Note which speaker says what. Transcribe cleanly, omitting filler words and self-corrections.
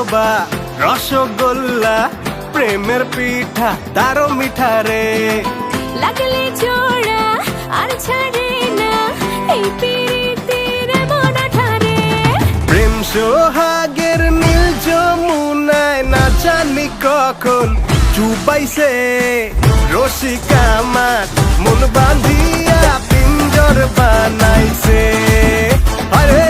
Speaker 1: হালুয়া রসগোল্লা প্রেমের পিঠা তারও মিঠা রে
Speaker 2: লাগলে জোড়া আর ছাড়ে না এই পিরিতের মনা ঠারে
Speaker 1: প্রেম সোহাগের নীল যমুনায় না জানি কখন চুবাইছে রসিকা আমার মন বাঁধিয়া পিঞ্জর বানাইছে আরে